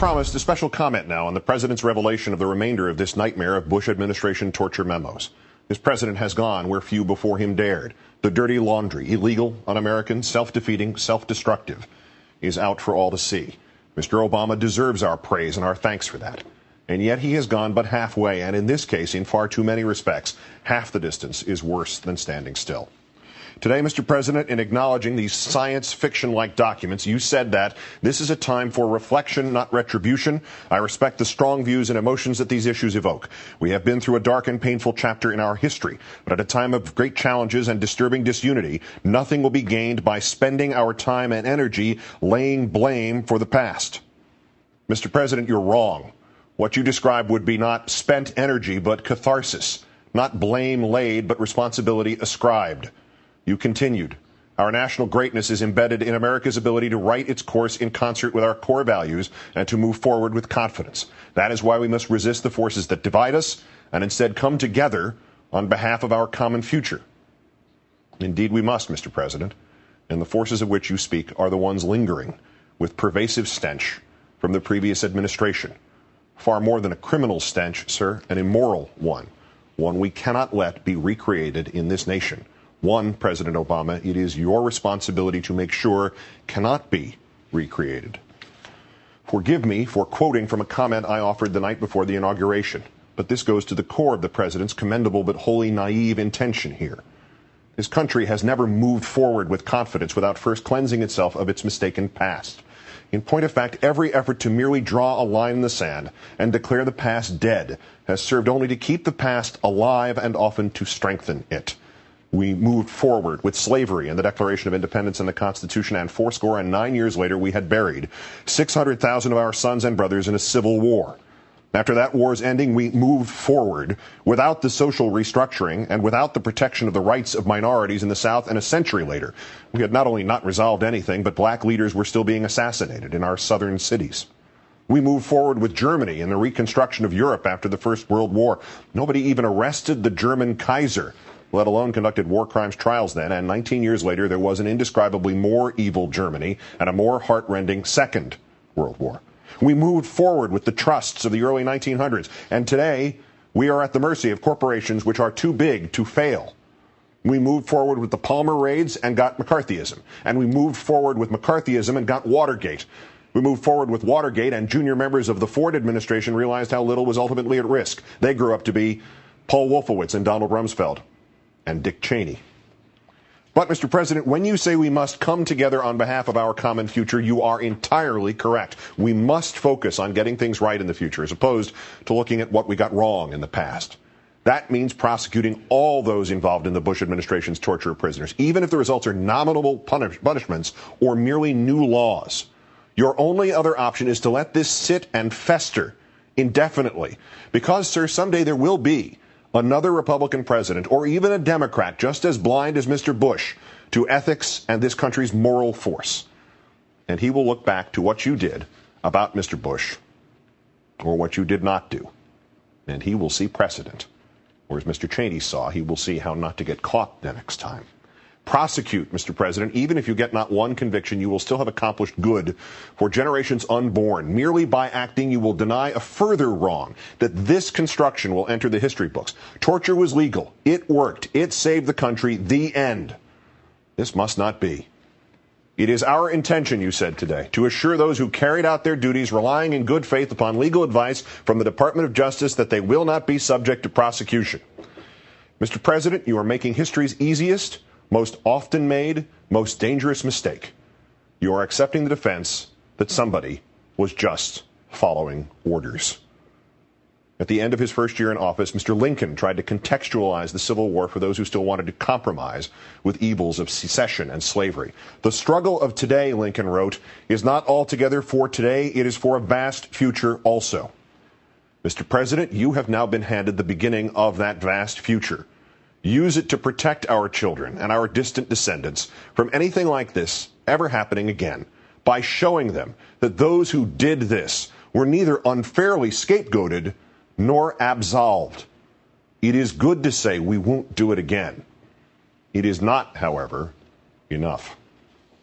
promised, a special comment now on the president's revelation of the remainder of this nightmare of Bush administration torture memos. This president has gone where few before him dared. The dirty laundry, illegal, un-American, self-defeating, self-destructive, is out for all to see. Mr. Obama deserves our praise and our thanks for that. And yet he has gone but halfway, and in this case, in far too many respects, half the distance is worse than standing still. Today, Mr. President, in acknowledging these science fiction-like documents, you said that this is a time for reflection, not retribution. I respect the strong views and emotions that these issues evoke. We have been through a dark and painful chapter in our history, but at a time of great challenges and disturbing disunity, nothing will be gained by spending our time and energy laying blame for the past. Mr. President, you're wrong. What you described would be not spent energy, but catharsis. Not blame laid, but responsibility ascribed. You continued, our national greatness is embedded in America's ability to write its course in concert with our core values and to move forward with confidence. That is why we must resist the forces that divide us and instead come together on behalf of our common future. Indeed, we must, Mr. President, and the forces of which you speak are the ones lingering with pervasive stench from the previous administration. Far more than a criminal stench, sir, an immoral one we cannot let be recreated in this nation. One, President Obama, it is your responsibility to make sure cannot be recreated. Forgive me for quoting from a comment I offered the night before the inauguration, but this goes to the core of the president's commendable but wholly naive intention here. This country has never moved forward with confidence without first cleansing itself of its mistaken past. In point of fact, every effort to merely draw a line in the sand and declare the past dead has served only to keep the past alive and often to strengthen it. We moved forward with slavery and the Declaration of Independence and the Constitution, and 49 years later we had buried 600,000 of our sons and brothers in a civil war. After that war's ending, we moved forward without the social restructuring and without the protection of the rights of minorities in the South, and a century later, we had not only not resolved anything, but black leaders were still being assassinated in our southern cities. We moved forward with Germany in the reconstruction of Europe after the First World War. Nobody even arrested the German Kaiser, let alone conducted war crimes trials then, and 19 years later there was an indescribably more evil Germany and a more heart-rending Second World War. We moved forward with the trusts of the early 1900s, and today we are at the mercy of corporations which are too big to fail. We moved forward with the Palmer raids and got McCarthyism, and we moved forward with McCarthyism and got Watergate. We moved forward with Watergate, and junior members of the Ford administration realized how little was ultimately at risk. They grew up to be Paul Wolfowitz and Donald Rumsfeld and Dick Cheney. But, Mr. President, when you say we must come together on behalf of our common future, you are entirely correct. We must focus on getting things right in the future, as opposed to looking at what we got wrong in the past. That means prosecuting all those involved in the Bush administration's torture of prisoners, even if the results are nominal punishments or merely new laws. Your only other option is to let this sit and fester indefinitely, because, sir, someday there will be another Republican president, or even a Democrat just as blind as Mr. Bush to ethics and this country's moral force. And he will look back to what you did about Mr. Bush, or what you did not do, and he will see precedent. Or as Mr. Cheney saw, he will see how not to get caught the next time. Prosecute, Mr. President. Even if you get not one conviction, you will still have accomplished good for generations unborn. Merely by acting, you will deny a further wrong, that this construction will enter the history books. Torture was legal. It worked. It saved the country. The end. This must not be. It is our intention, you said today, to assure those who carried out their duties relying in good faith upon legal advice from the Department of Justice that they will not be subject to prosecution. Mr. President, you are making history's easiest, most often made, most dangerous mistake. You are accepting the defense that somebody was just following orders. At the end of his first year in office, Mr. Lincoln tried to contextualize the Civil War for those who still wanted to compromise with evils of secession and slavery. The struggle of today, Lincoln wrote, is not altogether for today, it is for a vast future also. Mr. President, you have now been handed the beginning of that vast future. Use it to protect our children and our distant descendants from anything like this ever happening again by showing them that those who did this were neither unfairly scapegoated nor absolved. It is good to say we won't do it again. It is not, however, enough.